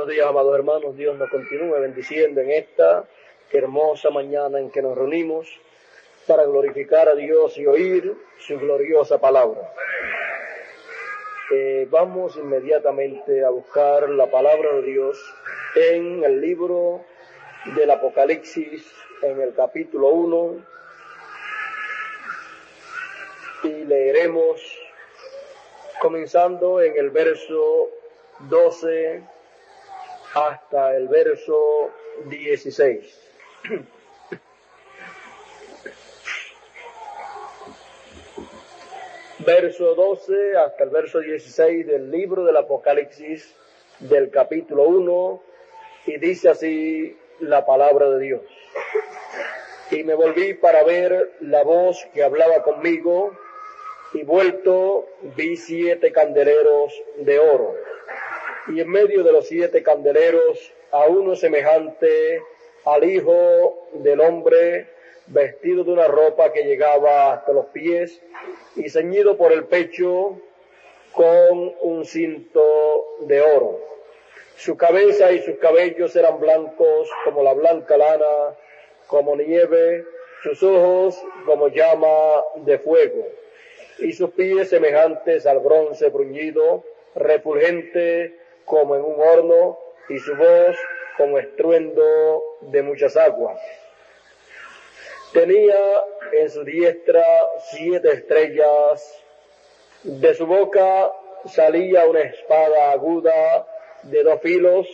Buenos días, amados hermanos. Dios nos continúe bendiciendo en esta hermosa mañana en que nos reunimos para glorificar a Dios y oír su gloriosa palabra. Vamos inmediatamente a buscar la palabra de Dios en el libro del Apocalipsis, en el capítulo 1, y leeremos comenzando en el verso 12 hasta el verso 16. Verso 12 hasta el verso 16 del libro del Apocalipsis, del capítulo 1, y dice así la palabra de Dios. Y me volví para ver la voz que hablaba conmigo, y vuelto vi 7 candeleros de oro, y en medio de los 7 candeleros a uno semejante al Hijo del Hombre, vestido de una ropa que llegaba hasta los pies y ceñido por el pecho con un cinto de oro. Su cabeza y sus cabellos eran blancos como la blanca lana, como nieve, sus ojos como llama de fuego, y sus pies semejantes al bronce bruñido, refulgente como en un horno, y su voz como estruendo de muchas aguas. Tenía en su diestra 7 estrellas, de su boca salía una espada aguda de 2 filos,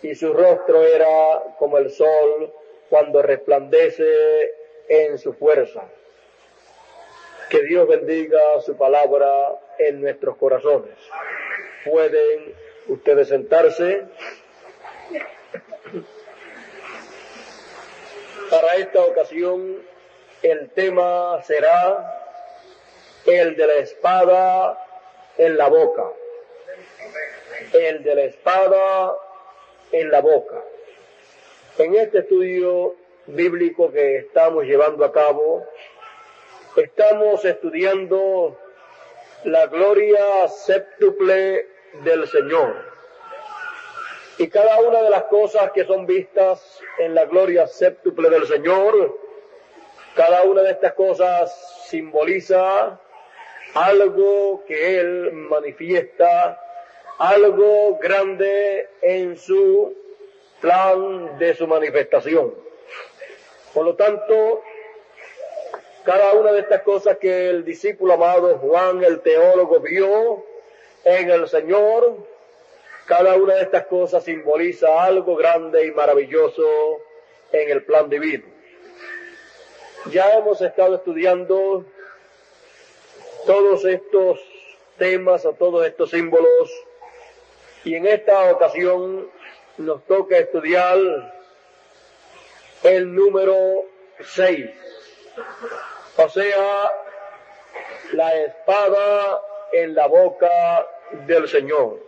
y su rostro era como el sol cuando resplandece en su fuerza. Que Dios bendiga su palabra en nuestros corazones. Pueden ustedes sentarse. Para esta ocasión el tema será el de la espada en la boca. El de la espada en la boca. En este estudio bíblico que estamos llevando a cabo, estamos estudiando la gloria séptuple del Señor. Y cada una de las cosas que son vistas en la gloria séptuple del Señor, cada una de estas cosas simboliza algo que Él manifiesta, algo grande en su plan de su manifestación. Por lo tanto, cada una de estas cosas que el discípulo amado Juan, el teólogo, vio en el Señor, cada una de estas cosas simboliza algo grande y maravilloso en el plan divino. Ya hemos estado estudiando todos estos temas o todos estos símbolos, y en esta ocasión nos toca estudiar el número 6, o sea, la espada en la boca del Señor.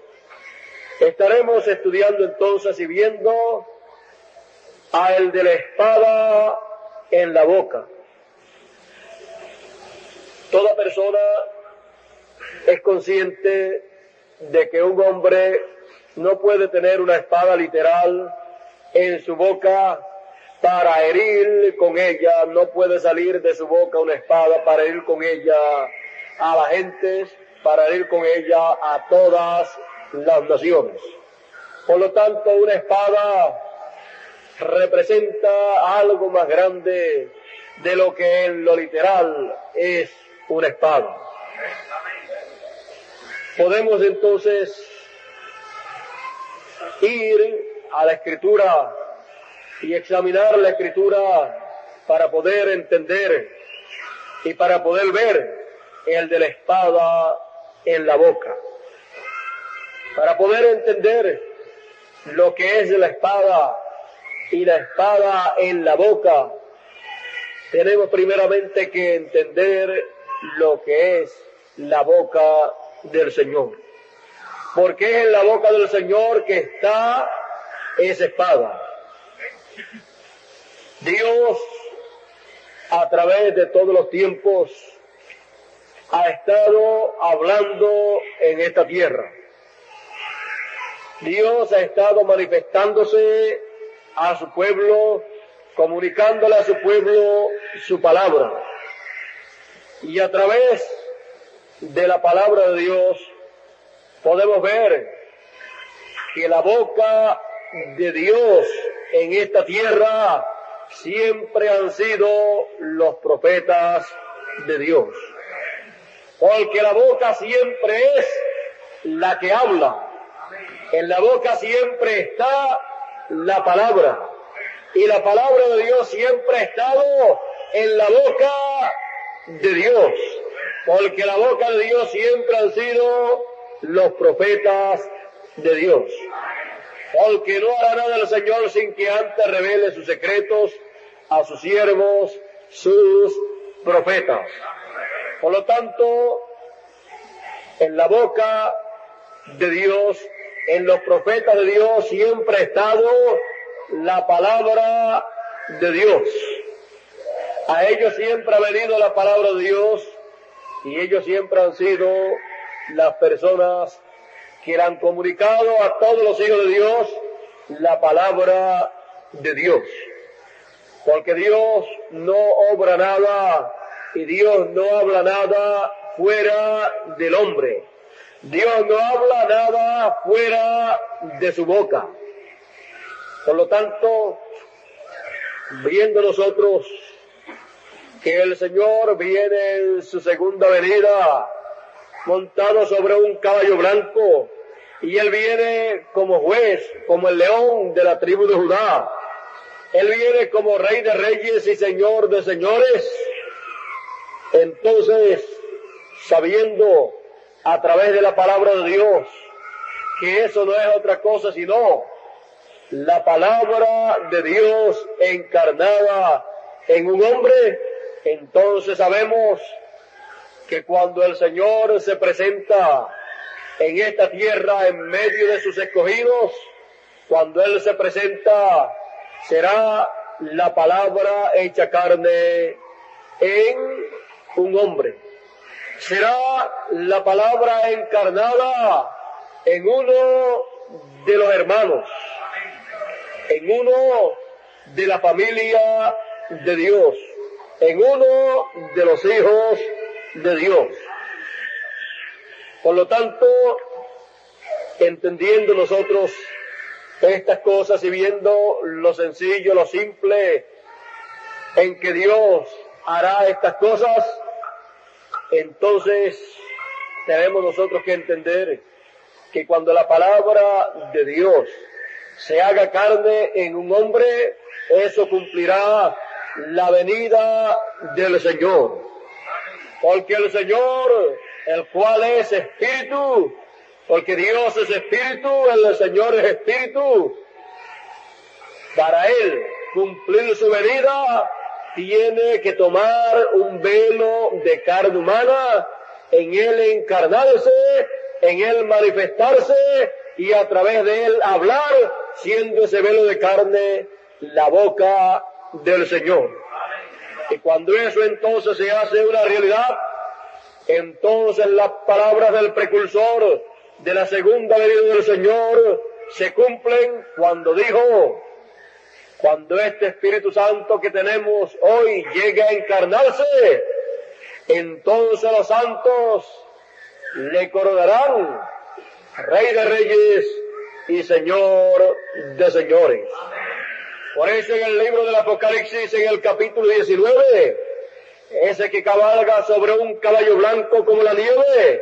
Estaremos estudiando entonces y viendo a el de la espada en la boca. Toda persona es consciente de que un hombre no puede tener una espada literal en su boca para herir con ella, no puede salir de su boca una espada para herir con ella a la gente, para herir con ella a todas las naciones. Por lo tanto, una espada representa algo más grande de lo que en lo literal es una espada. Podemos entonces ir a la Escritura y examinar la Escritura para poder entender y para poder ver el de la espada en la boca. Para poder entender lo que es la espada y la espada en la boca, tenemos primeramente que entender lo que es la boca del Señor. Porque es en la boca del Señor que está esa espada. Dios, a través de todos los tiempos, ha estado hablando en esta tierra. Dios ha estado manifestándose a su pueblo, comunicándole a su pueblo su palabra. Y a través de la palabra de Dios podemos ver que la boca de Dios en esta tierra siempre han sido los profetas de Dios. Porque la boca siempre es la que habla. En la boca siempre está la palabra. Y la palabra de Dios siempre ha estado en la boca de Dios. Porque la boca de Dios siempre han sido los profetas de Dios. Porque no hará nada el Señor sin que antes revele sus secretos a sus siervos, sus profetas. Por lo tanto, en la boca de Dios, en los profetas de Dios, siempre ha estado la palabra de Dios. A ellos siempre ha venido la palabra de Dios y ellos siempre han sido las personas que le han comunicado a todos los hijos de Dios la palabra de Dios. Porque Dios no obra nada y Dios no habla nada fuera del hombre. Dios no habla nada fuera de su boca. Por lo tanto, viendo nosotros que el Señor viene en su segunda venida montado sobre un caballo blanco, y Él viene como juez, como el león de la tribu de Judá. Él viene como Rey de reyes y Señor de señores. Entonces, sabiendo a través de la palabra de Dios que eso no es otra cosa sino la palabra de Dios encarnada en un hombre, entonces sabemos que cuando el Señor se presenta en esta tierra en medio de sus escogidos, cuando Él se presenta, será la palabra hecha carne en un hombre. Será la palabra encarnada en uno de los hermanos, en uno de la familia de Dios, en uno de los hijos de Dios. Por lo tanto, entendiendo nosotros estas cosas y viendo lo sencillo, lo simple en que Dios hará estas cosas, entonces tenemos nosotros que entender que cuando la palabra de Dios se haga carne en un hombre, eso cumplirá la venida del Señor. Porque el Señor, el cual es espíritu, porque Dios es espíritu, el Señor es espíritu, para Él cumplir su venida, tiene que tomar un velo de carne humana, en Él encarnarse, en Él manifestarse y a través de Él hablar, siendo ese velo de carne la boca del Señor. Y cuando eso entonces se hace una realidad, entonces las palabras del precursor de la segunda venida del Señor se cumplen cuando dijo: cuando este Espíritu Santo que tenemos hoy llegue a encarnarse, entonces los santos le coronarán Rey de reyes y Señor de señores. Por eso en el libro del Apocalipsis, en el capítulo 19, ese que cabalga sobre un caballo blanco como la nieve,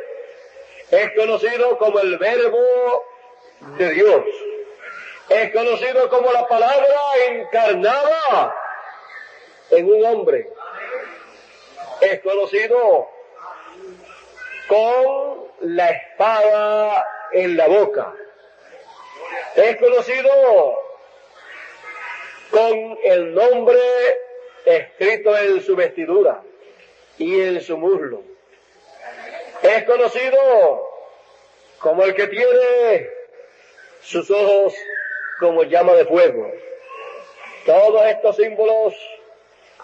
es conocido como el Verbo de Dios. Es conocido como la palabra encarnada en un hombre. Es conocido con la espada en la boca. Es conocido con el nombre escrito en su vestidura y en su muslo. Es conocido como el que tiene sus ojos como llama de fuego. Todos estos símbolos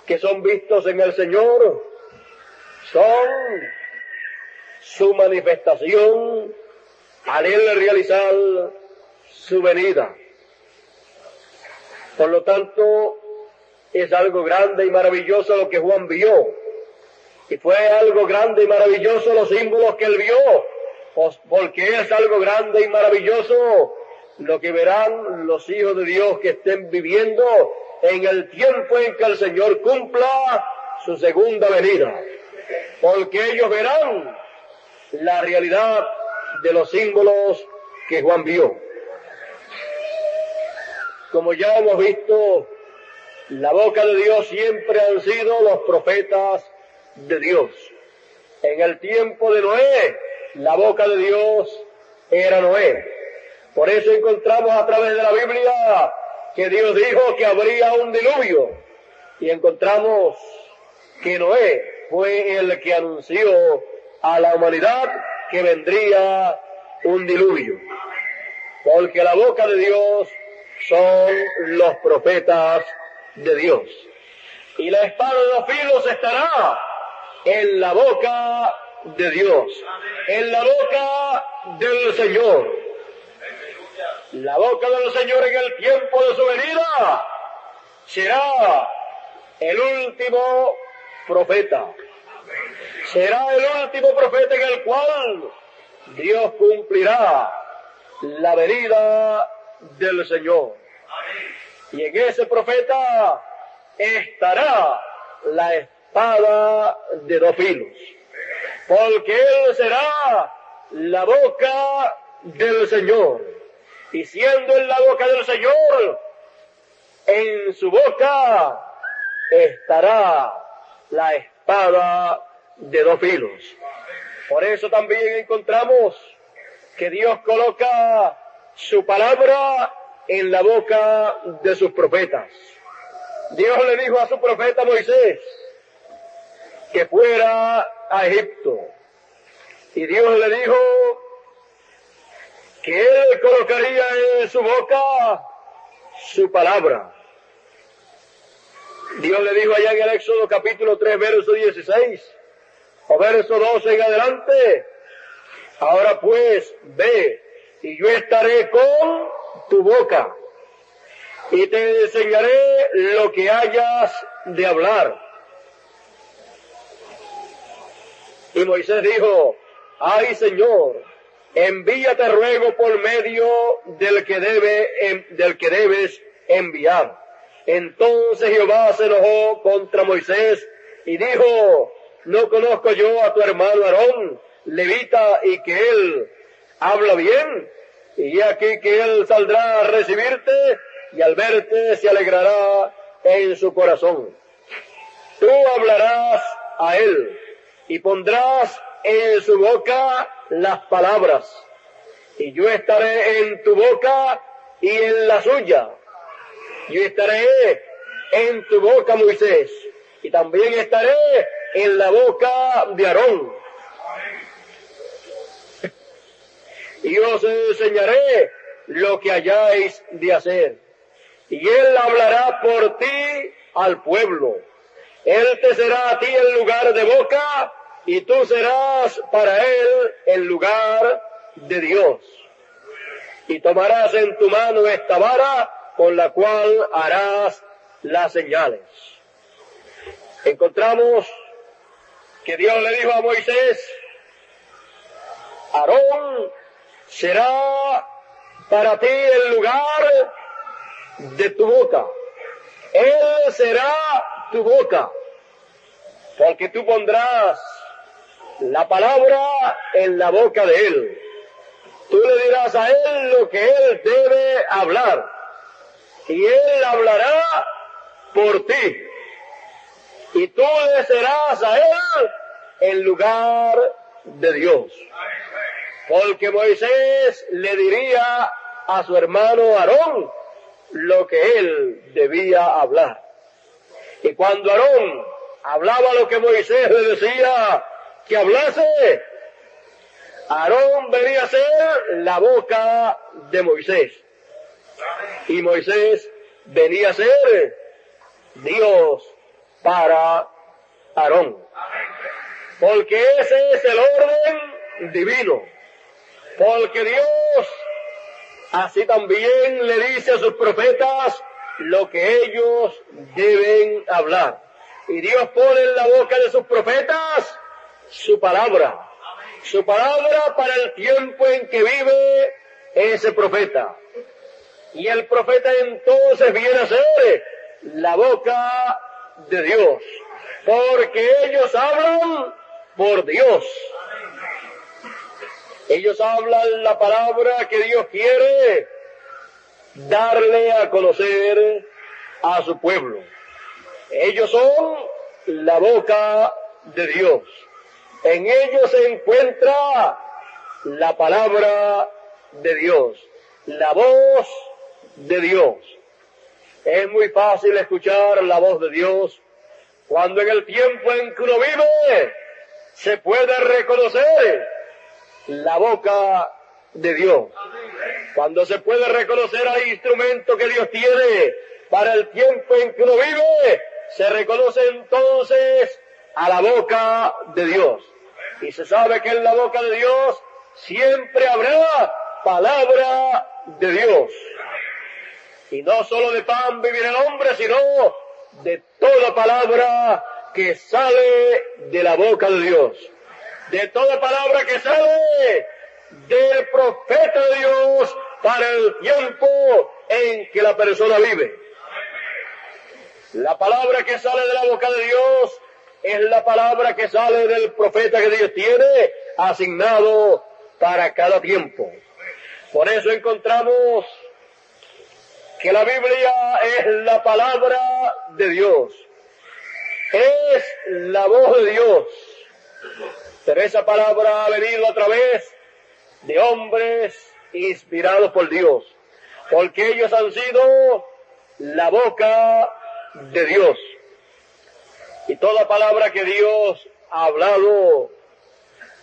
que son vistos en el Señor son su manifestación al Él realizar su venida. Por lo tanto, es algo grande y maravilloso lo que Juan vio. Y fue algo grande y maravilloso los símbolos que él vio, porque es algo grande y maravilloso lo que verán los hijos de Dios que estén viviendo en el tiempo en que el Señor cumpla su segunda venida. Porque ellos verán la realidad de los símbolos que Juan vio. Como ya hemos visto, la boca de Dios siempre han sido los profetas de Dios. En el tiempo de Noé, la boca de Dios era Noé. Por eso encontramos a través de la Biblia que Dios dijo que habría un diluvio. Y encontramos que Noé fue el que anunció a la humanidad que vendría un diluvio. Porque la boca de Dios son los profetas de Dios. Y la espada de dos filos estará en la boca de Dios, en la boca del Señor. La boca del Señor en el tiempo de su venida será el último profeta. Será el último profeta en el cual Dios cumplirá la venida del Señor. Y en ese profeta estará la espada de dos filos, porque él será la boca del Señor, y siendo en la boca del Señor, en su boca estará la espada de dos filos. Por eso también encontramos que Dios coloca su palabra en la boca de sus profetas. Dios le dijo a su profeta Moisés que fuera a Egipto. Y Dios le dijo que él colocaría en su boca su palabra. Dios le dijo allá en el Éxodo capítulo 3, verso 16, o verso 12 en adelante: ahora pues, ve, y yo estaré con tu boca, y te enseñaré lo que hayas de hablar. Y Moisés dijo: ay Señor, envíate ruego por medio del que debes enviar. Entonces Jehová se enojó contra Moisés y dijo: ¿no conozco yo a tu hermano Aarón, levita, y que él habla bien? Y he aquí que él saldrá a recibirte, y al verte se alegrará en su corazón. Tú hablarás a él, y pondrás en su boca las palabras, y yo estaré en tu boca y en la suya. Yo estaré en tu boca, Moisés, y también estaré en la boca de Aarón. Y os enseñaré lo que hayáis de hacer. Y él hablará por ti al pueblo. Él te será a ti el lugar de boca, y tú serás para él el lugar de Dios. Y tomarás en tu mano esta vara, con la cual harás las señales. Encontramos que Dios le dijo a Moisés: Aarón será para ti el lugar de tu boca. Él será tu boca, porque tú pondrás la palabra en la boca de él. Tú le dirás a él lo que él debe hablar, y él hablará por ti, y tú le serás a él en lugar de Dios. Porque Moisés le diría a su hermano Aarón lo que él debía hablar. Y cuando Aarón hablaba lo que Moisés le decía que hablase, Aarón venía a ser la boca de Moisés. Y Moisés venía a ser Dios para Aarón. Porque ese es el orden divino. Porque Dios así también le dice a sus profetas lo que ellos deben hablar. Y Dios pone en la boca de sus profetas su palabra para el tiempo en que vive ese profeta. Y el profeta entonces viene a ser la boca de Dios, porque ellos hablan por Dios. Ellos hablan la palabra que Dios quiere darle a conocer a su pueblo. Ellos son la boca de Dios. En ellos se encuentra la palabra de Dios, la voz de Dios. Es muy fácil escuchar la voz de Dios cuando en el tiempo en que uno vive se puede reconocer la boca de Dios. Cuando se puede reconocer al instrumento que Dios tiene para el tiempo en que uno vive, se reconoce entonces a la boca de Dios. Y se sabe que en la boca de Dios siempre habrá palabra de Dios. Y no solo de pan vivirá el hombre, sino de toda palabra que sale de la boca de Dios. De toda palabra que sale del profeta de Dios para el tiempo en que la persona vive. La palabra que sale de la boca de Dios es la palabra que sale del profeta que Dios tiene asignado para cada tiempo. Por eso encontramos que la Biblia es la palabra de Dios, es la voz de Dios, pero esa palabra ha venido a través de hombres inspirados por Dios, porque ellos han sido la boca de Dios. Y toda palabra que Dios ha hablado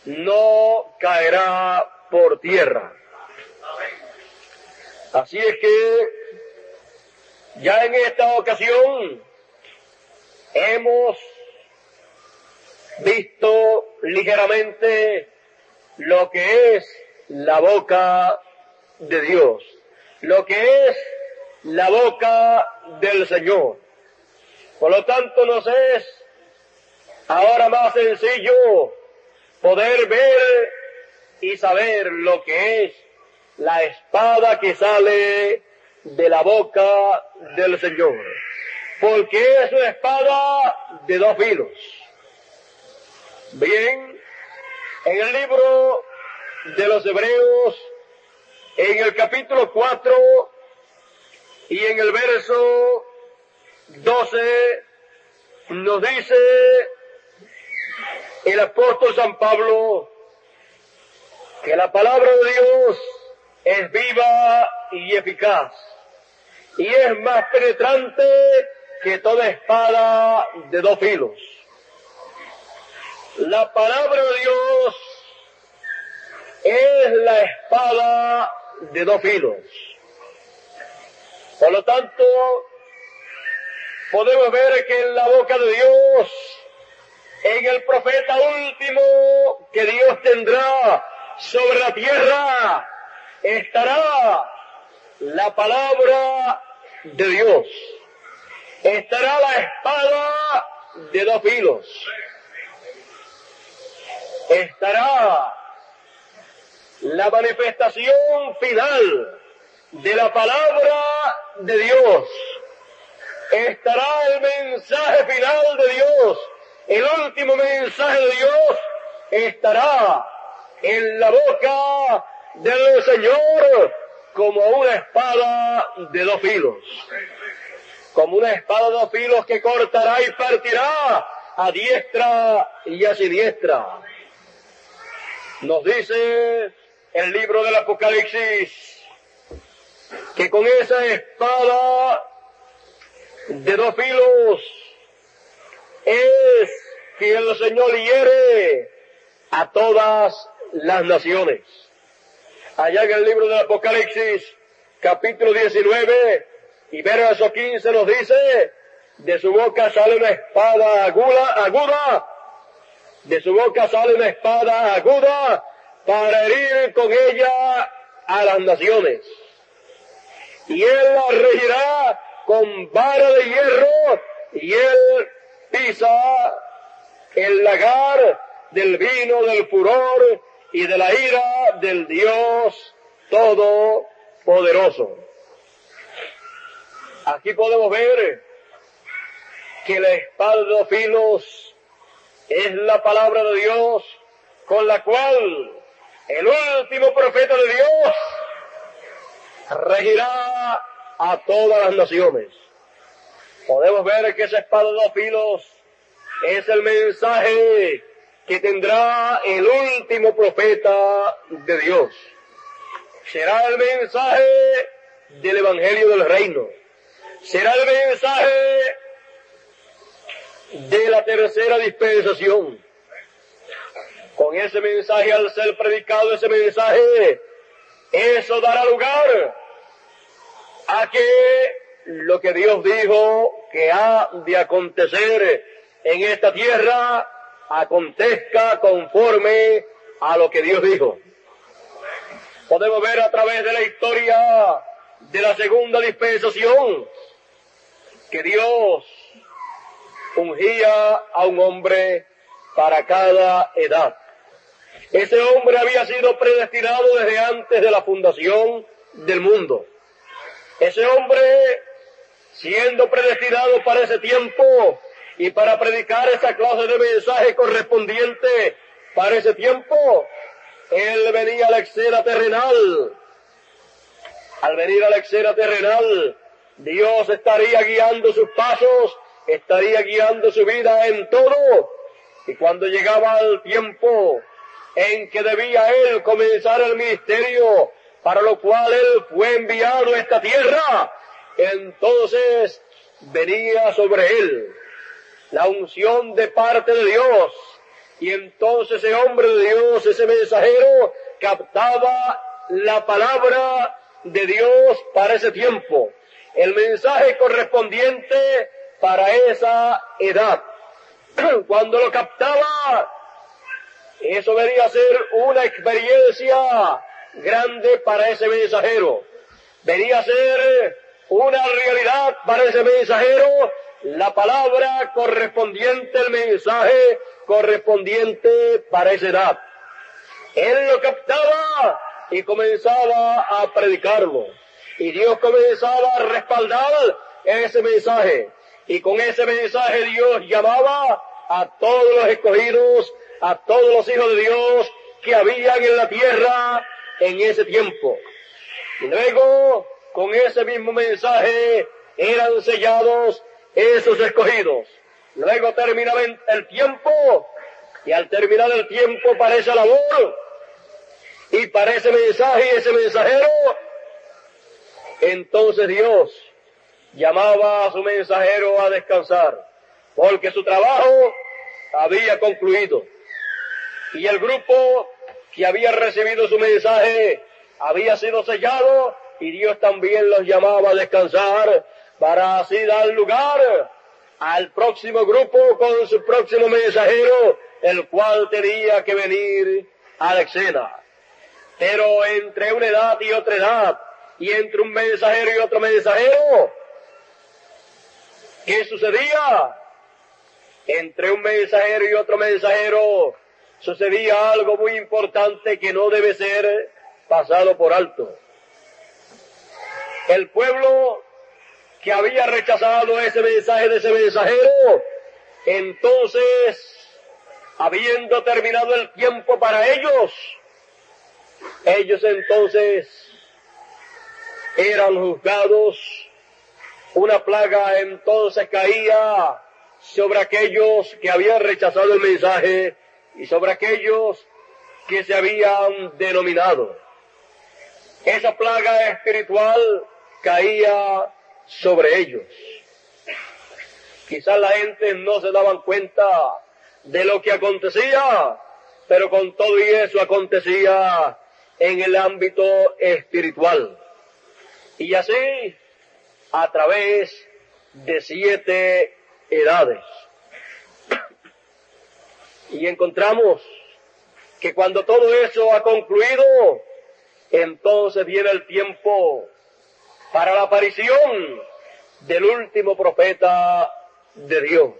no caerá por tierra. Así es que ya en esta ocasión hemos visto ligeramente lo que es la boca de Dios, lo que es la boca del Señor. Por lo tanto, nos es ahora más sencillo poder ver y saber lo que es la espada que sale de la boca del Señor, porque es una espada de dos filos. Bien, en el libro de los Hebreos, en el capítulo 4 y en el verso 12, nos dice el apóstol San Pablo que la palabra de Dios es viva y eficaz, y es más penetrante que toda espada de dos filos. La palabra de Dios es la espada de dos filos. Por lo tanto, podemos ver que en la boca de Dios, en el profeta último que Dios tendrá sobre la tierra, estará la palabra de Dios. Estará la espada de dos filos. Estará la manifestación final de la palabra de Dios. Estará el mensaje final de Dios. El último mensaje de Dios estará en la boca del Señor como una espada de dos filos. Como una espada de dos filos que cortará y partirá a diestra y a siniestra. Nos dice el libro del Apocalipsis que con esa espada de dos filos es que el Señor hiere a todas las naciones. Allá en el libro del Apocalipsis, capítulo 19 y verso 15 nos dice: de su boca sale una espada aguda, de su boca sale una espada aguda para herir con ella a las naciones. y él la regirá con vara de hierro, y él pisa el lagar del vino del furor y de la ira del Dios Todopoderoso. Aquí podemos ver que la espada de dos filos es la palabra de Dios, con la cual el último profeta de Dios regirá a todas las naciones. Podemos ver que esa espada de dos filos es el mensaje que tendrá el último profeta de Dios. Será el mensaje del Evangelio del Reino. Será el mensaje de la tercera dispensación. Con ese mensaje, al ser predicado ese mensaje, eso dará lugar a que lo que Dios dijo que ha de acontecer en esta tierra acontezca conforme a lo que Dios dijo. Podemos ver a través de la historia de la segunda dispensación que Dios ungía a un hombre para cada edad. Ese hombre había sido predestinado desde antes de la fundación del mundo. Ese hombre, siendo predestinado para ese tiempo y para predicar esa clase de mensaje correspondiente para ese tiempo, él venía a la escena terrenal. Al venir a la escena terrenal, Dios estaría guiando sus pasos, estaría guiando su vida en todo. Y cuando llegaba el tiempo en que debía él comenzar el ministerio para lo cual él fue enviado a esta tierra, entonces venía sobre él la unción de parte de Dios. Y entonces ese hombre de Dios, ese mensajero, captaba la palabra de Dios para ese tiempo, el mensaje correspondiente para esa edad. Cuando lo captaba, eso venía a ser una experiencia grande para ese mensajero. Venía a ser una realidad para ese mensajero, la palabra correspondiente, el mensaje correspondiente para esa edad. Él lo captaba y comenzaba a predicarlo. Y Dios comenzaba a respaldar ese mensaje. Y con ese mensaje Dios llamaba a todos los escogidos, a todos los hijos de Dios que habían en la tierra en ese tiempo. Y luego, con ese mismo mensaje, eran sellados esos escogidos. Luego terminaba el tiempo, y al terminar el tiempo para esa labor, y para ese mensaje y ese mensajero, entonces Dios llamaba a su mensajero a descansar, porque su trabajo había concluido. Y el grupo que había recibido su mensaje había sido sellado, y Dios también los llamaba a descansar para así dar lugar al próximo grupo con su próximo mensajero, el cual tenía que venir a la escena. Pero entre una edad y otra edad, y entre un mensajero y otro mensajero, ¿qué sucedía? Entre un mensajero y otro mensajero sucedía algo muy importante que no debe ser pasado por alto. El pueblo que había rechazado ese mensaje de ese mensajero, entonces, habiendo terminado el tiempo para ellos entonces eran juzgados. Una plaga entonces caía sobre aquellos que habían rechazado el mensaje y sobre aquellos que se habían denominado. Esa plaga espiritual caía sobre ellos. Quizás la gente no se daban cuenta de lo que acontecía, pero con todo y eso acontecía en el ámbito espiritual. Y así, a través de 7 edades. Y encontramos que cuando todo eso ha concluido, entonces viene el tiempo para la aparición del último profeta de Dios,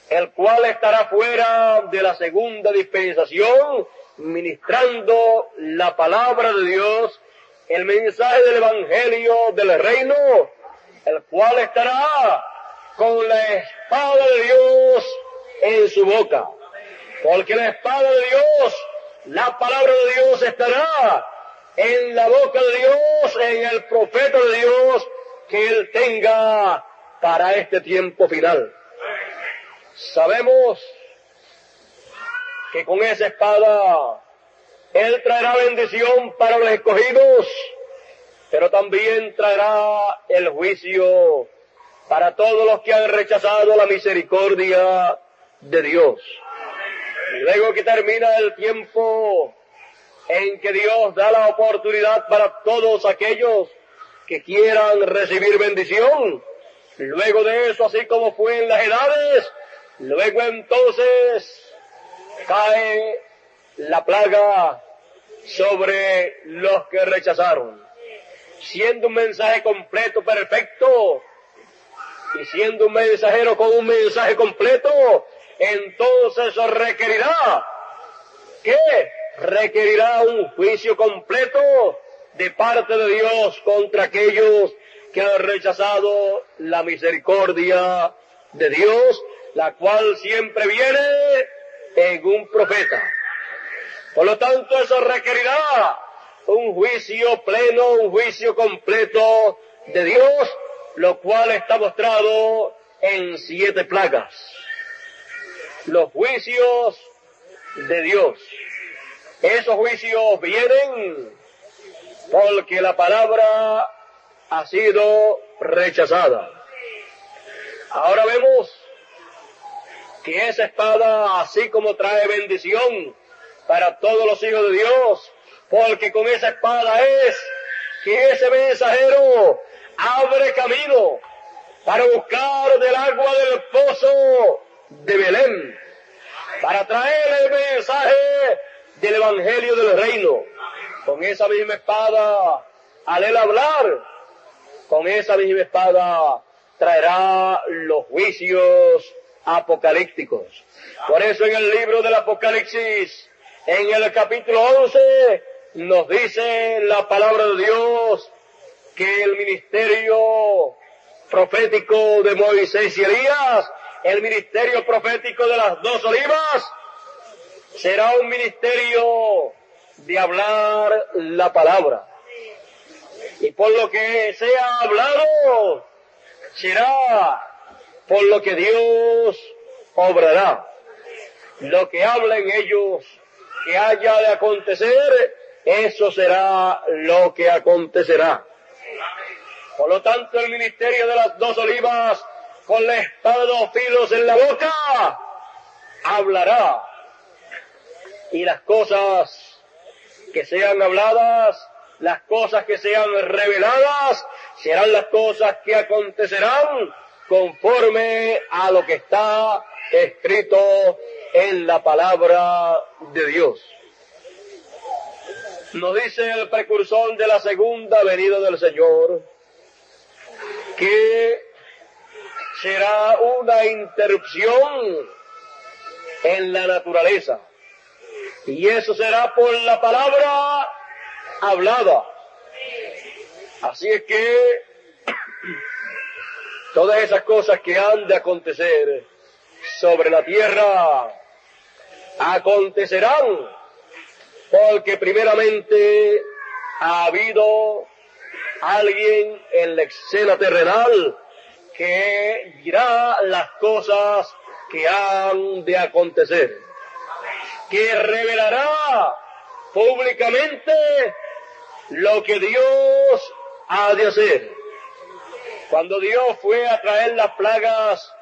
el cual estará fuera de la segunda dispensación, ministrando la palabra de Dios, el mensaje del Evangelio del reino, el cual estará con la espada de Dios en su boca. Porque la espada de Dios, la palabra de Dios estará en la boca de Dios, en el profeta de Dios que Él tenga para este tiempo final. Sabemos que con esa espada Él traerá bendición para los escogidos, pero también traerá el juicio para todos los que han rechazado la misericordia de Dios. Y luego que termina el tiempo en que Dios da la oportunidad para todos aquellos que quieran recibir bendición, luego de eso, así como fue en las edades, luego entonces cae la plaga sobre los que rechazaron, siendo un mensaje completo, perfecto, y siendo un mensajero con un mensaje completo, entonces eso requerirá, ¿qué? Requerirá un juicio completo de parte de Dios contra aquellos que han rechazado la misericordia de Dios, la cual siempre viene en un profeta. Por lo tanto, eso requerirá un juicio pleno, un juicio completo de Dios, lo cual está mostrado en 7 plagas. Los juicios de Dios. Esos juicios vienen porque la palabra ha sido rechazada. Ahora vemos que esa espada, así como trae bendición para todos los hijos de Dios, porque con esa espada es que ese mensajero abre camino para buscar del agua del pozo de Belén, para traer el mensaje del Evangelio del reino. Con esa misma espada, al él hablar, con esa misma espada traerá los juicios apocalípticos. Por eso en el libro del Apocalipsis, en el capítulo 11, nos dice la palabra de Dios que el ministerio profético de Moisés y Elías, el ministerio profético de las 2 olivas, será un ministerio de hablar la palabra. Y por lo que sea hablado, será por lo que Dios obrará. Lo que hablen ellos que haya de acontecer, eso será lo que acontecerá. Por lo tanto, el ministerio de las 2 olivas, con la espada de 2 filos en la boca, hablará. Y las cosas que sean habladas, las cosas que sean reveladas, serán las cosas que acontecerán conforme a lo que está escrito en la palabra de Dios. Nos dice el precursor de la segunda venida del Señor que será una interrupción en la naturaleza, y eso será por la palabra hablada. Así es que todas esas cosas que han de acontecer sobre la tierra acontecerán porque primeramente ha habido alguien en la escena terrenal que dirá las cosas que han de acontecer, que revelará públicamente lo que Dios ha de hacer. Cuando Dios fue a traer las plagas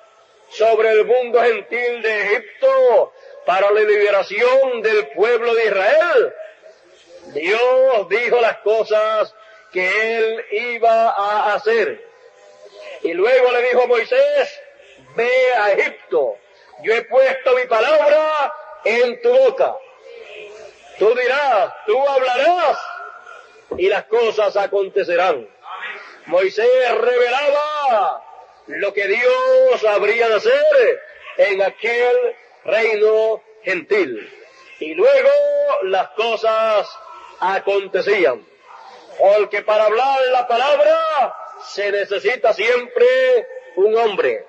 sobre el mundo gentil de Egipto para la liberación del pueblo de Israel, Dios dijo las cosas que Él iba a hacer. Y luego le dijo a Moisés, ve a Egipto, yo he puesto mi palabra en tu boca. Tú dirás, tú hablarás y las cosas acontecerán. Moisés revelaba lo que Dios habría de hacer en aquel reino gentil. Y luego las cosas acontecían. Porque para hablar la palabra se necesita siempre un hombre.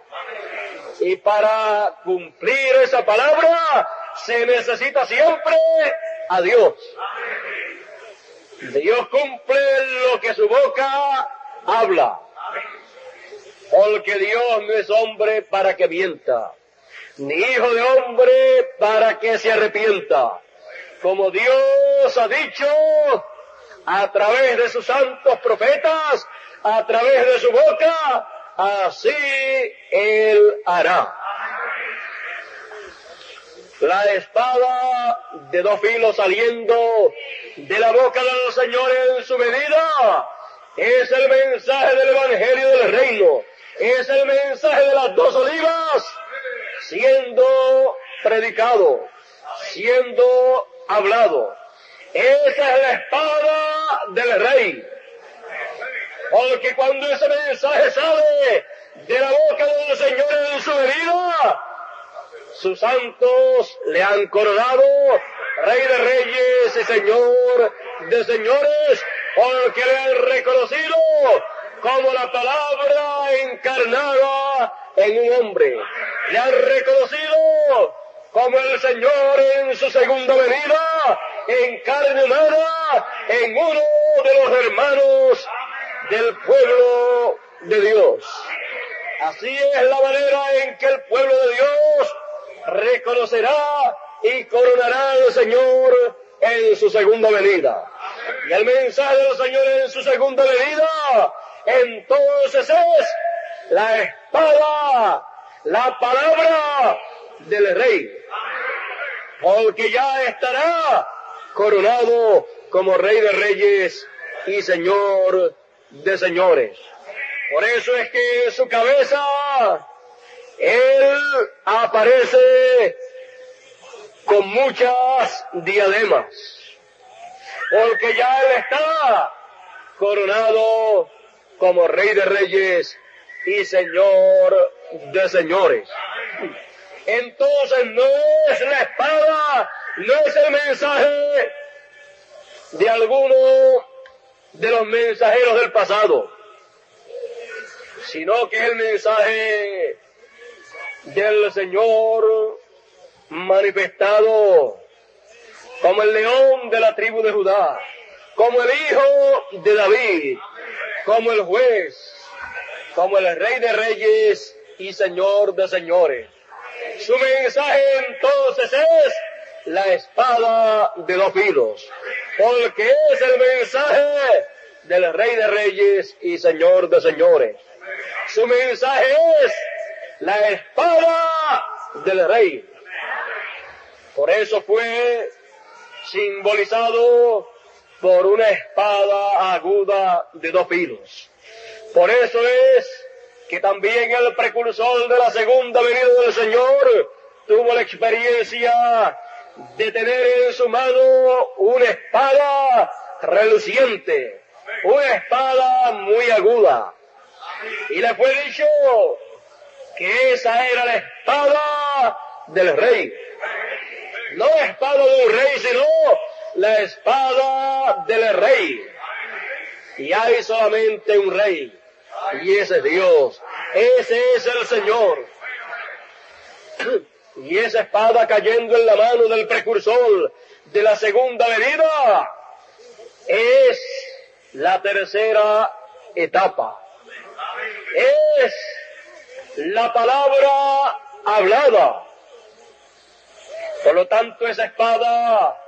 Y para cumplir esa palabra se necesita siempre a Dios. Dios cumple lo que su boca habla. Porque Dios no es hombre para que mienta, ni hijo de hombre para que se arrepienta. Como Dios ha dicho a través de sus santos profetas, a través de su boca, así Él hará. La espada de dos filos saliendo de la boca del Señor en su medida es el mensaje del Evangelio del Reino. Es el mensaje de las dos olivas siendo predicado, siendo hablado. Esa es la espada del Rey. Porque cuando ese mensaje sale de la boca del Señor en su medida, sus santos le han coronado Rey de Reyes y Señor de Señores, porque le han reconocido como la palabra encarnada en un hombre. Le han reconocido como el Señor en su segunda venida, en carne humana, en uno de los hermanos del pueblo de Dios. Así es la manera en que el pueblo de Dios reconocerá y coronará al Señor en su segunda venida. Y el mensaje del Señor en su segunda venida, entonces es la espada, la palabra del Rey. Porque ya estará coronado como Rey de Reyes y Señor de Señores. Por eso es que en su cabeza Él aparece con muchas diademas, porque ya Él está coronado como Rey de Reyes y Señor de Señores. Entonces no es la espada, no es el mensaje de alguno de los mensajeros del pasado, sino que es el mensaje del Señor manifestado como el león de la tribu de Judá, como el hijo de David, como el juez, como el Rey de Reyes y Señor de Señores. Su mensaje entonces es la espada de dos filos, porque es el mensaje del Rey de Reyes y Señor de Señores. Su mensaje es la espada del Rey. Por eso fue simbolizado por una espada aguda de dos filos. Por eso es que también el precursor de la segunda venida del Señor tuvo la experiencia de tener en su mano una espada reluciente, una espada muy aguda. Y le fue dicho que esa era la espada del Rey. No la espada de un rey, sino la espada del Rey. Y hay solamente un Rey, y ese es Dios, ese es el Señor. Y esa espada cayendo en la mano del precursor de la segunda venida es la tercera etapa. Es la palabra hablada. Por lo tanto, esa espada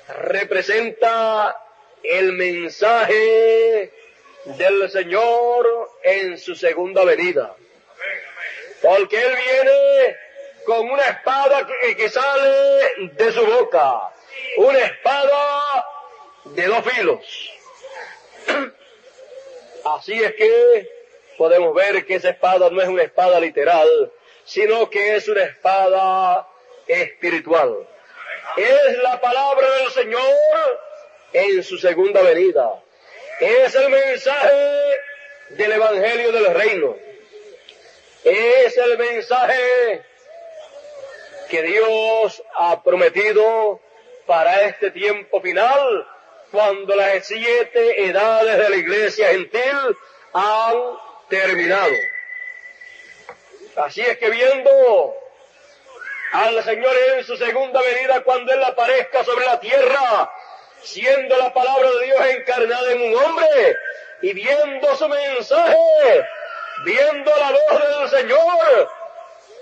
representa el mensaje del Señor en su segunda venida. Porque Él viene con una espada que sale de su boca, una espada de dos filos. Así es que podemos ver que esa espada no es una espada literal, sino que es una espada espiritual. Es la palabra del Señor en su segunda venida. Es el mensaje del Evangelio del Reino. Es el mensaje que Dios ha prometido para este tiempo final, cuando las 7 edades de la iglesia gentil han terminado. Así es que viendo al Señor en su segunda venida, cuando Él aparezca sobre la tierra, siendo la palabra de Dios encarnada en un hombre, y viendo su mensaje, viendo la voz del Señor,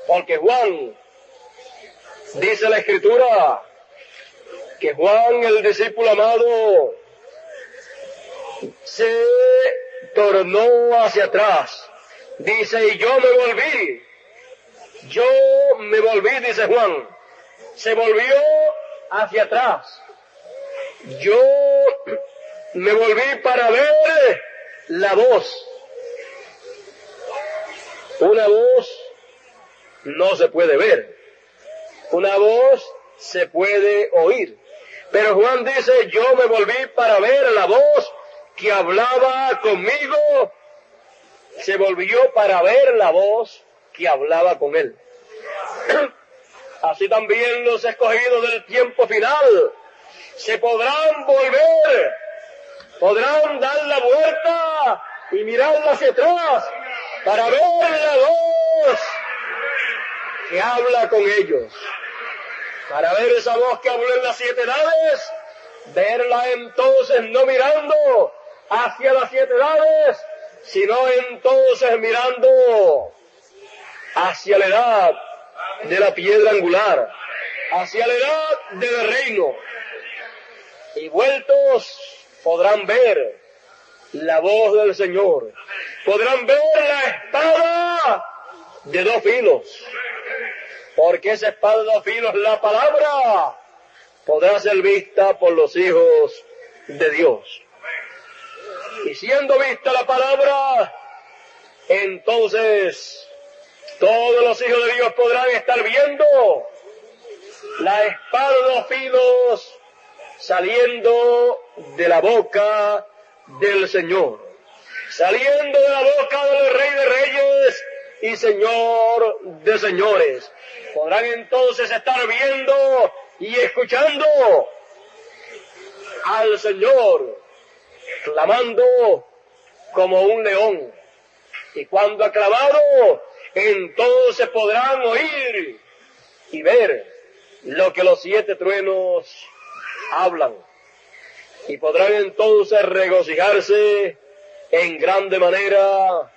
porque Juan, dice la Escritura, que Juan, el discípulo amado, se tornó hacia atrás. Dice, y yo me volví, dice Juan, se volvió hacia atrás. Yo me volví para ver la voz. Una voz no se puede ver, una voz se puede oír. Pero Juan dice, yo me volví para ver la voz que hablaba conmigo. Se volvió para ver la voz que hablaba con él. Así también los escogidos del tiempo final se podrán volver, podrán dar la vuelta y mirar hacia atrás para ver la voz que habla con ellos. Para ver esa voz que habló en las 7 edades, verla entonces no mirando hacia las 7 edades, sino entonces mirando hacia la edad de la piedra angular, hacia la edad del reino. Y vueltos podrán ver la voz del Señor, podrán ver la espada de 2 filos, porque esa espada de 2 filos, la palabra, podrá ser vista por los hijos de Dios. Y siendo vista la palabra, entonces todos los hijos de Dios podrán estar viendo la espada de 2 filos saliendo de la boca del Señor, saliendo de la boca del Rey de Reyes y Señor de Señores. Podrán entonces estar viendo y escuchando al Señor clamando como un león. Y cuando ha clamado, entonces podrán oír y ver lo que los 7 truenos hablan. Y podrán entonces regocijarse en grande manera,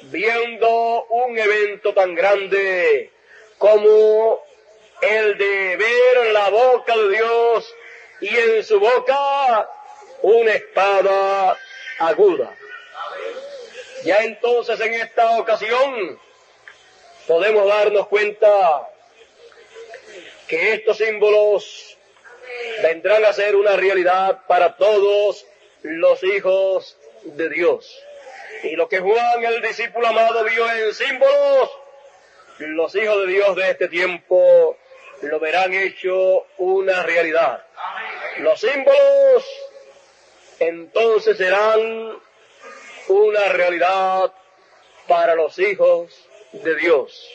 viendo un evento tan grande como el de ver la boca de Dios y en su boca una espada aguda. Ya entonces en esta ocasión podemos darnos cuenta que estos símbolos vendrán a ser una realidad para todos los hijos de Dios. Y lo que Juan, el discípulo amado, vio en símbolos, los hijos de Dios de este tiempo lo verán hecho una realidad. Los símbolos entonces serán una realidad para los hijos de Dios.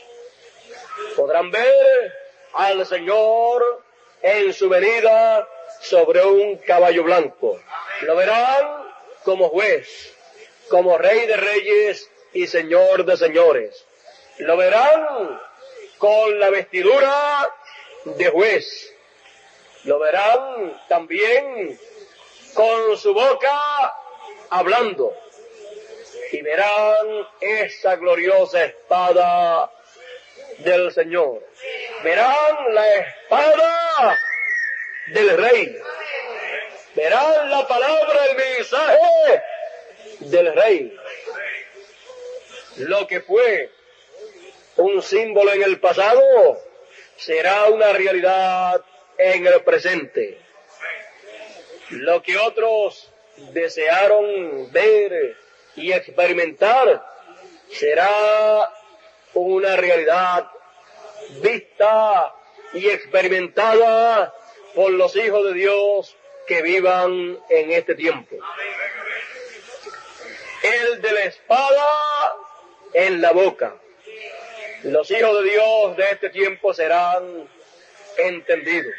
Podrán ver al Señor en su venida sobre un caballo blanco. Lo verán como juez, como Rey de Reyes y Señor de Señores. Lo verán con la vestidura de juez. Lo verán también con su boca hablando. Y verán esa gloriosa espada del Señor. Verán la espada del Rey. Verán la palabra, el mensaje del Rey. Lo que fue un símbolo en el pasado será una realidad en el presente. Lo que otros desearon ver y experimentar será una realidad vista y experimentada por los hijos de Dios que vivan en este tiempo. El de la espada en la boca. Los hijos de Dios de este tiempo serán entendidos,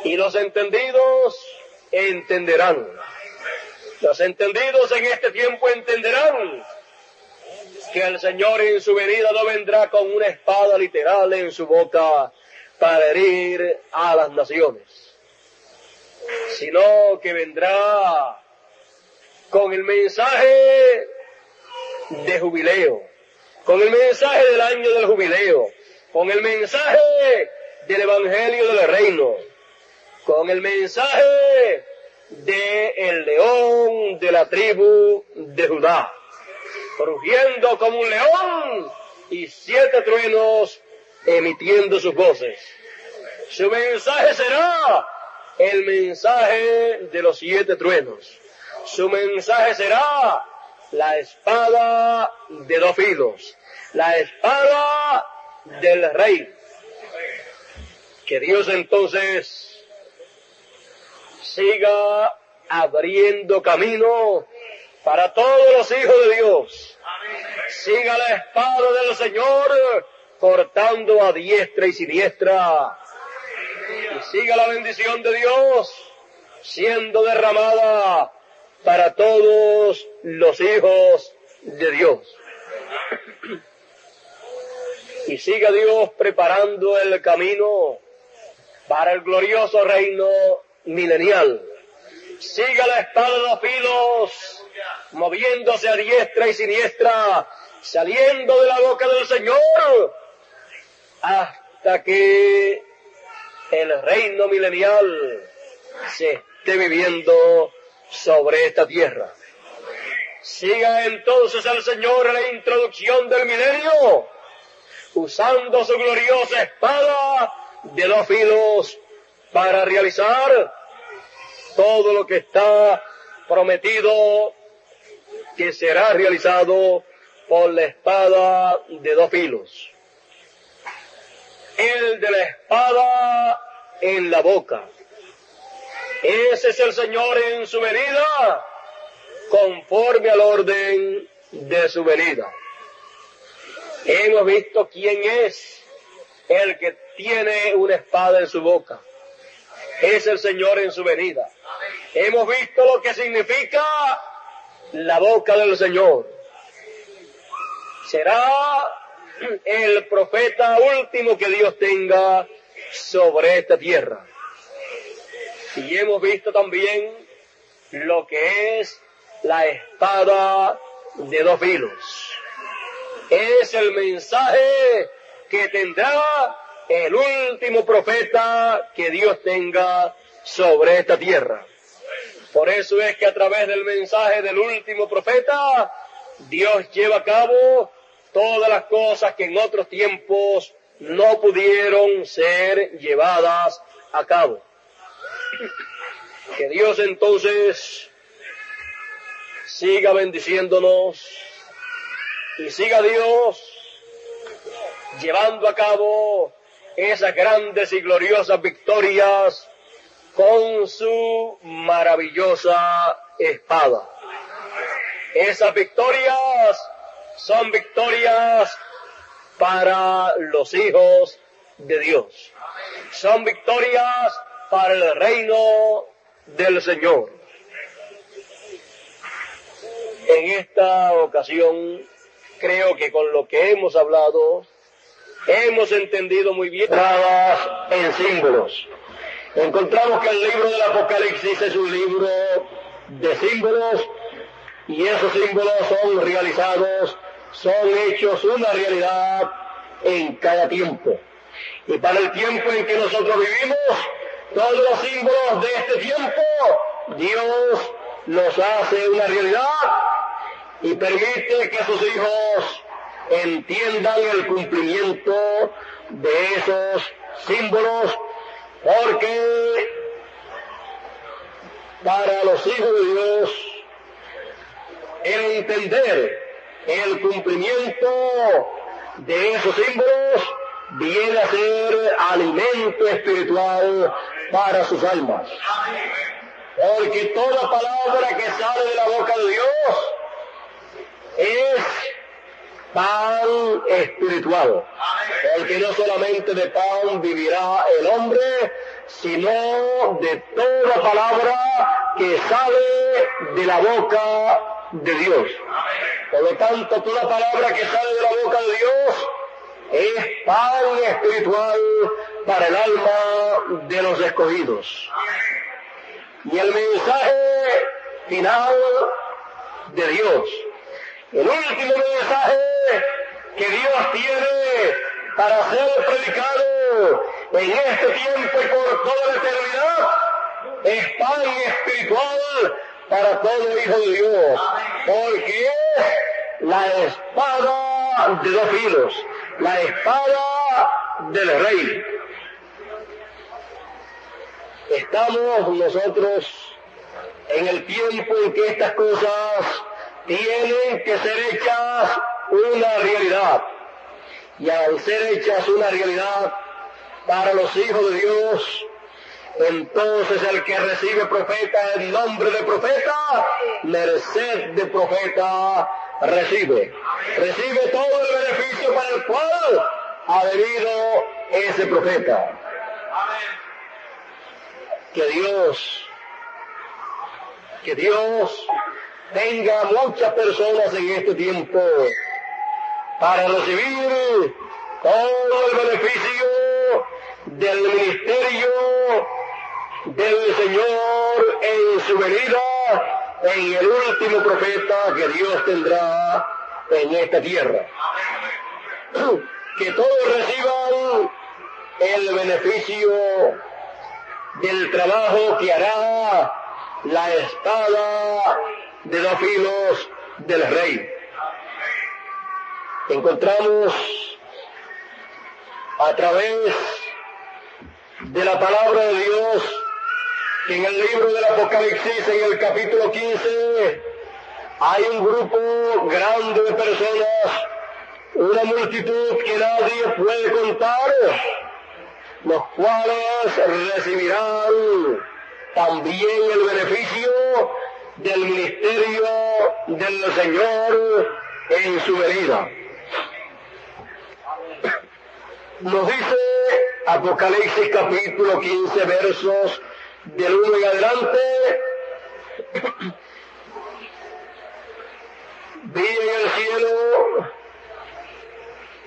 y los entendidos entenderán. Los entendidos en este tiempo entenderán que el Señor en su venida no vendrá con una espada literal en su boca para herir a las naciones, sino que vendrá con el mensaje de jubileo, con el mensaje del año del jubileo, con el mensaje del evangelio del reino, con el mensaje del león de la tribu de Judá, rugiendo como un león y 7 truenos emitiendo sus voces. Su mensaje será el mensaje de los 7 truenos. Su mensaje será la espada de 2 filos, la espada del rey. Que Dios entonces siga abriendo camino para todos los hijos de Dios. Siga la espada del Señor cortando a diestra y siniestra. Y siga la bendición de Dios siendo derramada para todos los hijos de Dios. Y siga Dios preparando el camino para el glorioso reino milenial. Siga la espada de 2 filos, moviéndose a diestra y siniestra, saliendo de la boca del Señor, hasta que el reino milenial se esté viviendo sobre esta tierra. Siga entonces el Señor en la introducción del milenio, usando su gloriosa espada de 2 filos para realizar todo lo que está prometido que será realizado por la espada de 2 filos. El de la espada en la boca. Ese es el Señor en su venida, conforme al orden de su venida. Hemos visto quién es el que tiene una espada en su boca. Es el Señor en su venida. Hemos visto lo que significa la boca del Señor. Será el profeta último que Dios tenga sobre esta tierra. Y hemos visto también lo que es la espada de 2 filos. Es el mensaje que tendrá el último profeta que Dios tenga sobre esta tierra. Por eso es que a través del mensaje del último profeta, Dios lleva a cabo todas las cosas que en otros tiempos no pudieron ser llevadas a cabo. Que Dios entonces siga bendiciéndonos y siga Dios llevando a cabo esas grandes y gloriosas victorias con su maravillosa espada. Esas victorias son victorias para los hijos de Dios. Son victorias para el reino del Señor. En esta ocasión, creo que con lo que hemos hablado, hemos entendido muy bien en símbolos. Encontramos que el libro del Apocalipsis es un libro de símbolos, y esos símbolos son realizados, son hechos una realidad en cada tiempo. Y para el tiempo en que nosotros vivimos, todos los símbolos de este tiempo, Dios los hace una realidad y permite que sus hijos entiendan el cumplimiento de esos símbolos, porque para los hijos de Dios el entender el cumplimiento de esos símbolos viene a ser alimento espiritual para sus almas. Porque toda palabra que sale de la boca de Dios es pan espiritual, porque no solamente de pan vivirá el hombre, sino de toda palabra que sale de la boca de Dios. Por lo tanto, toda palabra que sale de la boca de Dios es pan espiritual para el alma de los escogidos. Y el mensaje final de Dios, el último mensaje que Dios tiene para ser predicado en este tiempo y por toda la eternidad, es pan espiritual para todo hijo de Dios, porque es la espada de dos filos, la espada del rey. Estamos nosotros en el tiempo en que estas cosas tienen que ser hechas una realidad. Y al ser hechas una realidad para los hijos de Dios, entonces el que recibe profeta en nombre de profeta, merced de profeta recibe. Recibe todo el beneficio para el cual ha venido ese profeta. Que Dios tenga muchas personas en este tiempo para recibir todo el beneficio del ministerio del Señor en su venida, en el último profeta que Dios tendrá en esta tierra. Que todos reciban el beneficio del trabajo que hará la espada de dos filos del rey. Encontramos a través de la palabra de Dios que en el libro del Apocalipsis, en el capítulo 15, hay un grupo grande de personas, una multitud que nadie puede contar, los cuales recibirán también el beneficio del ministerio del Señor en su venida. Nos dice Apocalipsis capítulo 15, versos del 1 en adelante: vi en el cielo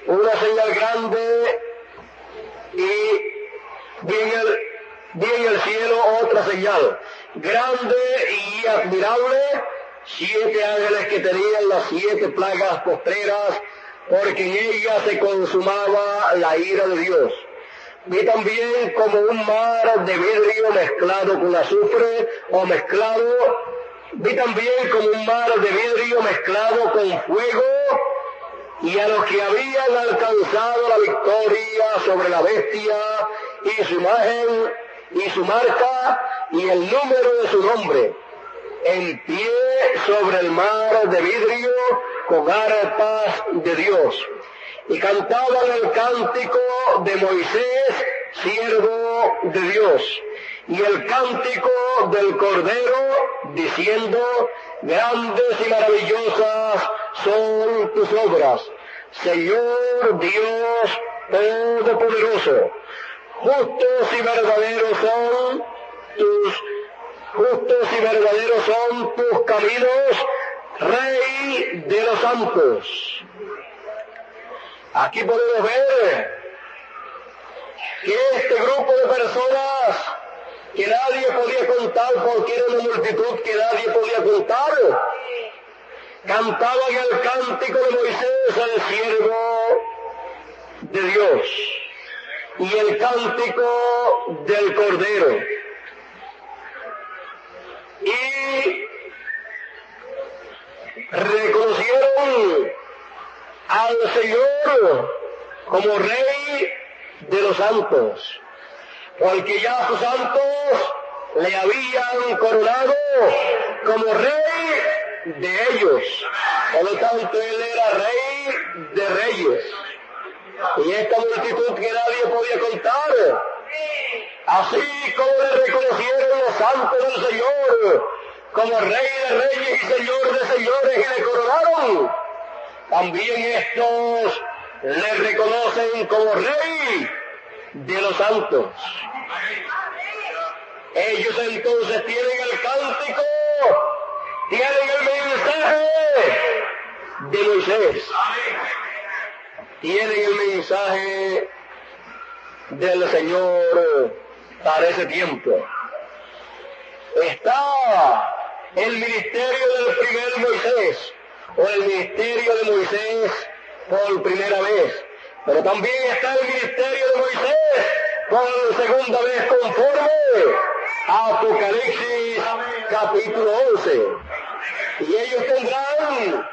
una señal grande y vi en el cielo otra señal grande y admirable, 7 ángeles que tenían las 7 plagas postreras, porque en ellas se consumaba la ira de Dios. Vi también como un mar de vidrio mezclado con azufre o mezclado. Vi también como un mar de vidrio mezclado con fuego, y a los que habían alcanzado la victoria sobre la bestia y su imagen y su marca y el número de su nombre, en pie sobre el mar de vidrio con arpas de Dios, y cantaban el cántico de Moisés, siervo de Dios, y el cántico del Cordero, diciendo: grandes y maravillosas son tus obras, Señor Dios Todopoderoso. Justos y verdaderos son tus caminos, Rey de los santos. Aquí podemos ver que este grupo de personas que nadie podía contar, porque era una multitud que nadie podía contar, cantaban el cántico de Moisés, el siervo de Dios, y el cántico del Cordero, y reconocieron al Señor como Rey de los santos, porque ya sus santos le habían coronado como Rey de ellos. Por lo tanto, Él era Rey de reyes. Y esta multitud que nadie podía contar, así como le reconocieron los santos del Señor como Rey de Reyes y Señor de Señores y le coronaron, también estos le reconocen como Rey de los santos. Ellos entonces tienen el cántico, tienen el mensaje de Moisés, tienen el mensaje del Señor para ese tiempo. Está el ministerio del primer Moisés, o el ministerio de Moisés por primera vez, pero también está el ministerio de Moisés por segunda vez conforme a Apocalipsis capítulo 11. Y ellos tendrán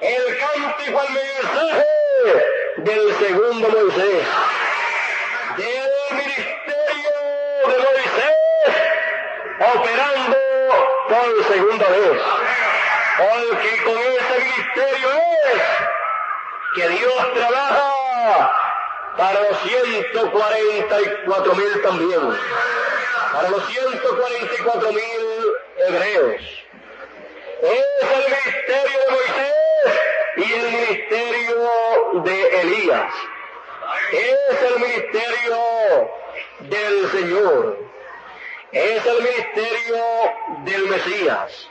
el cántico al mensaje del segundo Moisés, del ministerio de Moisés operando por segunda vez, porque con ese ministerio es que Dios trabaja para los 144,000 también, para los 144,000 hebreos. Es el ministerio de Moisés y el ministerio de Elías. Es el ministerio del Señor. Es el ministerio del Mesías.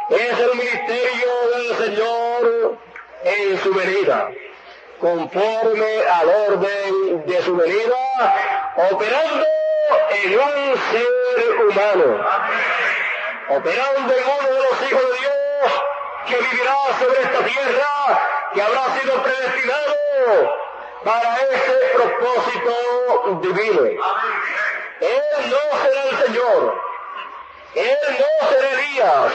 Es el ministerio del Señor en su venida, conforme al orden de su venida, operando en un ser humano, operando en uno de los hijos de Dios que vivirá sobre esta tierra, que habrá sido predestinado para ese propósito divino. Él no será el Señor, Él no será Elías,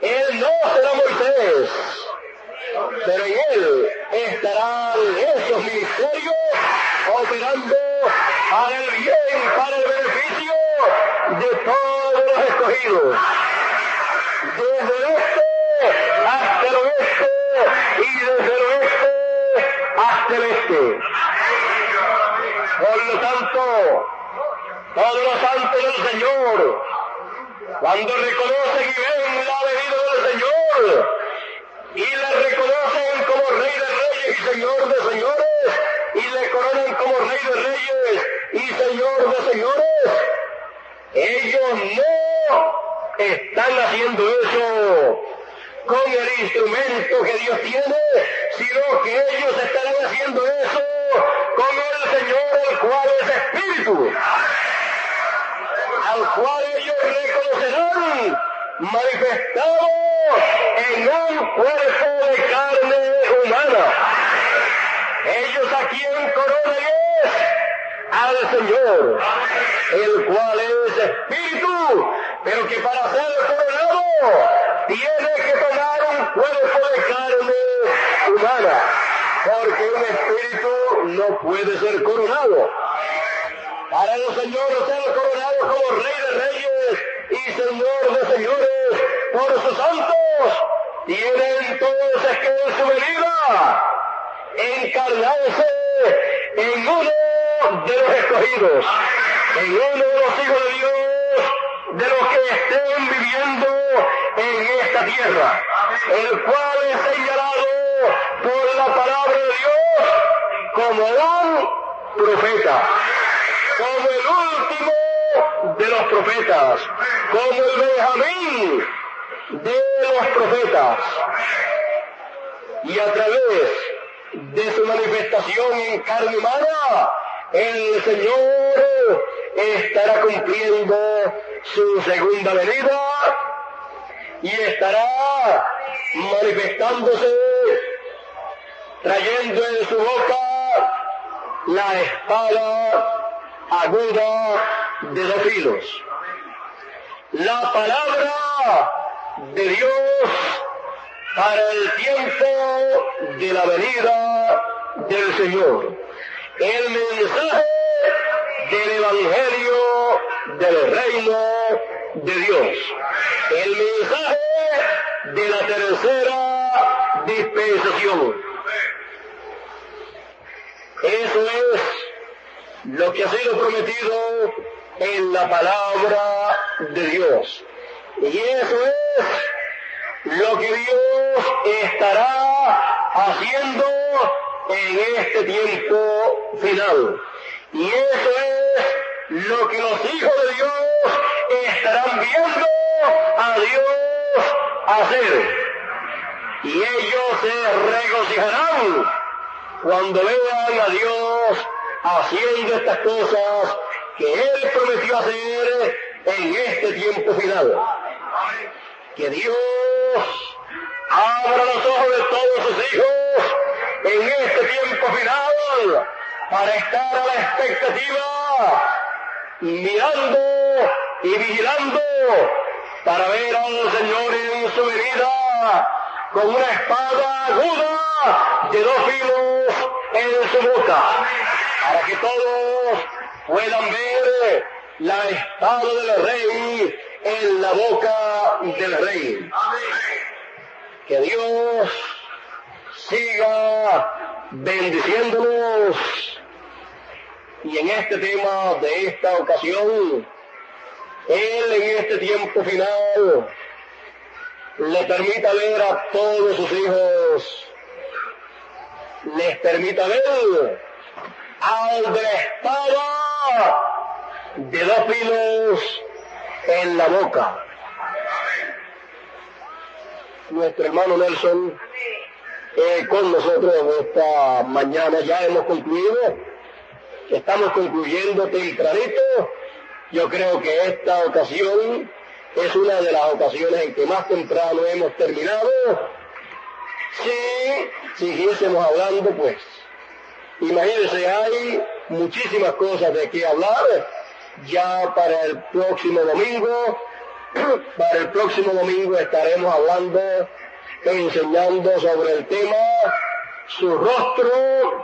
Él no será Moisés, pero en Él estarán esos ministerios operando para el bien, para el beneficio de todos los escogidos, desde el este hasta el oeste y desde el oeste hasta el este. Por lo tanto, todos los santos del Señor, cuando reconocen y ven la venida del Señor y le reconocen como Rey de Reyes y Señor de Señores y le coronan como Rey de Reyes y Señor de Señores, ellos no están haciendo eso con el instrumento que Dios tiene, sino que ellos estarán haciendo eso con el Señor, el cual es Espíritu, al cual ellos reconocerán manifestado en un cuerpo de carne humana. Ellos a quien coronan es al Señor, el cual es Espíritu, pero que para ser coronado tiene que tomar un cuerpo de carne humana, porque un espíritu no puede ser coronado. Para el Señor ser coronado como Rey de Reyes y Señor de Señores por sus santos, tiene entonces que en su venida encarnarse en uno de los escogidos, en uno de los hijos de Dios, de los que estén viviendo en esta tierra, el cual es señalado por la palabra de Dios como un profeta, como el último de los profetas, como el Benjamín de los profetas, y a través de su manifestación en carne humana, el Señor estará cumpliendo su segunda venida y estará manifestándose, trayendo en su boca la espada aguda de dos filos, la palabra de Dios para el tiempo de la venida del Señor, el mensaje del Evangelio del reino de Dios, el mensaje de la tercera dispensación. Eso es lo que ha sido prometido en la palabra de Dios. Y eso es lo que Dios estará haciendo en este tiempo final. Y eso es lo que los hijos de Dios estarán viendo a Dios hacer. Y ellos se regocijarán cuando vean a Dios haciendo estas cosas que Él prometió hacer en este tiempo final. Que Dios abra los ojos de todos sus hijos en este tiempo final para estar a la expectativa, mirando y vigilando para ver al Señor en su venida con una espada aguda de 2 filos en su boca, para que todos puedan ver la espada del Rey en la boca del Rey. Que Dios siga bendiciéndonos, y en este tema de esta ocasión, Él en este tiempo final le permita ver a todos sus hijos, les permita ver al de la espada de 2 filos en la boca. Nuestro hermano Nelson con nosotros esta mañana. Ya hemos concluido, estamos concluyendo tempranito. Yo creo que esta ocasión es una de las ocasiones en que más temprano hemos terminado. Si siguiésemos hablando, pues, imagínense, hay muchísimas cosas de qué hablar. Ya para el próximo domingo, estaremos hablando, enseñando sobre el tema su rostro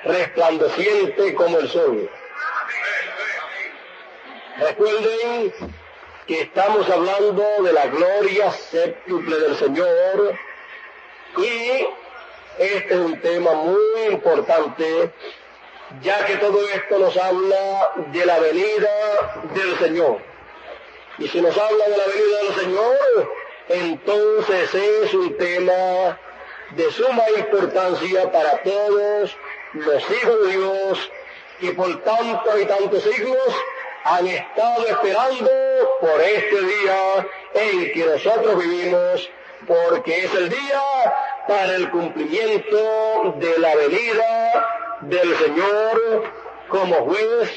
resplandeciente como el sol. Recuerden que estamos hablando de la gloria séptuple del Señor, y este es un tema muy importante, ya que todo esto nos habla de la venida del Señor. Y si nos habla de la venida del Señor, entonces es un tema de suma importancia para todos los hijos de Dios, que por tantos y tantos siglos han estado esperando por este día en que nosotros vivimos, porque es el día para el cumplimiento de la venida del Señor como juez,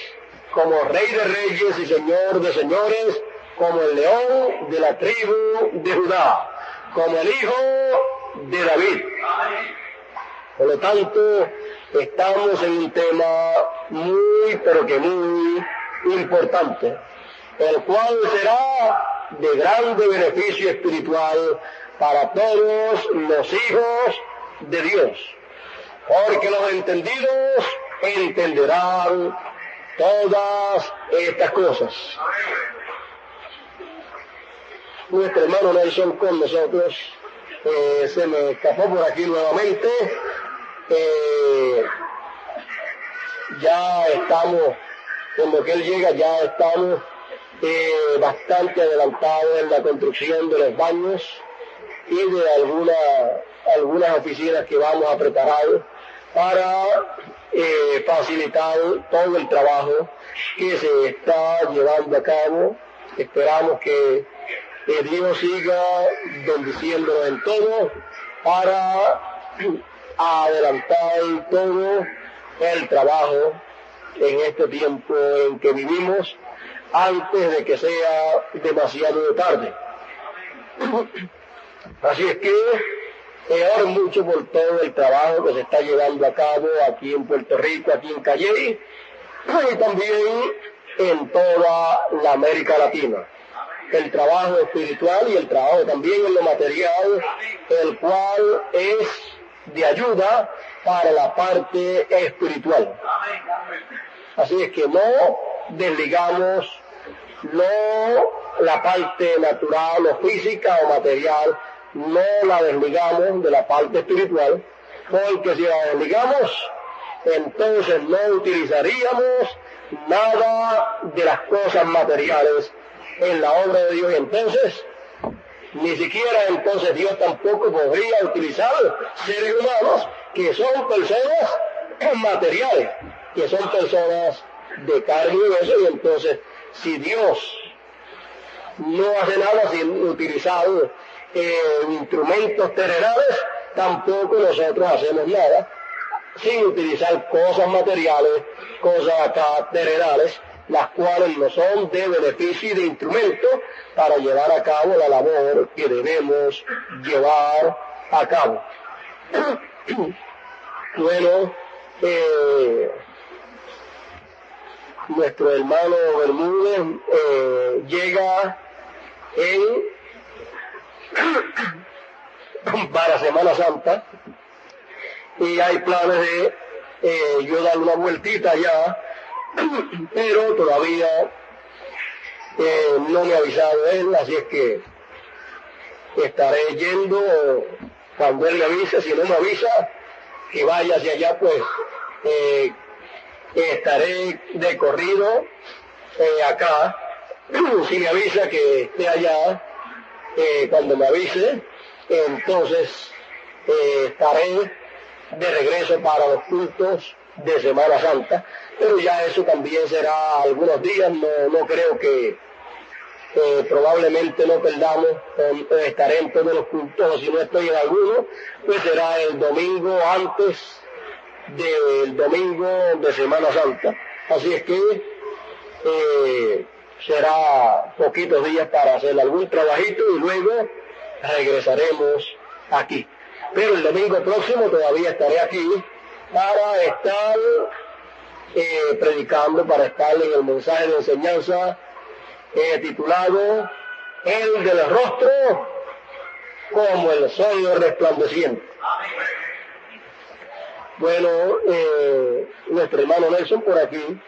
como Rey de Reyes y Señor de Señores, como el león de la tribu de Judá, como el hijo de David. Por lo tanto, estamos en un tema muy, pero que muy importante, el cual será de grande beneficio espiritual para todos los hijos de Dios, porque los entendidos entenderán todas estas cosas. Nuestro hermano Nelson con nosotros, se me escapó por aquí nuevamente. Ya estamos, en lo que él llega, ya estamos bastante adelantados en la construcción de los baños y de algunas oficinas que vamos a preparar para facilitar todo el trabajo que se está llevando a cabo. Esperamos que Dios siga bendiciéndonos en todo para adelantar todo el trabajo en este tiempo en que vivimos, antes de que sea demasiado tarde. Así es que oro mucho por todo el trabajo que se está llevando a cabo aquí en Puerto Rico, aquí en Calley, y también en toda la América Latina. El trabajo espiritual y el trabajo también en lo material, el cual es de ayuda para la parte espiritual. Así es que no desligamos la parte natural o física o material, no la desligamos de la parte espiritual, porque si la desligamos, entonces no utilizaríamos nada de las cosas materiales en la obra de Dios. Y entonces, ni siquiera entonces Dios tampoco podría utilizar seres humanos que son personas materiales, que son personas de carne y hueso. Y entonces, si Dios no hace nada sin utilizar instrumentos terrenales, tampoco nosotros hacemos nada sin utilizar cosas materiales, cosas acá terrenales, las cuales no son de beneficio y de instrumento para llevar a cabo la labor que debemos llevar a cabo. Bueno, nuestro hermano Bermúdez llega para Semana Santa, y hay planes de yo dar una vueltita allá, pero todavía no me ha avisado él, así es que estaré yendo cuando él me avise. Si no me avisa que vaya hacia allá, pues estaré de corrido acá. Si me avisa que esté allá, cuando me avise, entonces estaré de regreso para los cultos de Semana Santa, pero ya eso también será algunos días. No creo que probablemente no perdamos, estaré en todos los cultos, o si no estoy en alguno, pues será el domingo antes del domingo de Semana Santa. Así es que será poquitos días para hacer algún trabajito y luego regresaremos aquí. Pero el domingo próximo todavía estaré aquí para estar predicando, para estar en el mensaje de enseñanza titulado El del rostro como el sol resplandeciente. Bueno, nuestro hermano Nelson por aquí,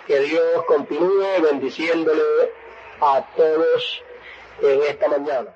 que Dios continúe bendiciéndole a todos en esta mañana.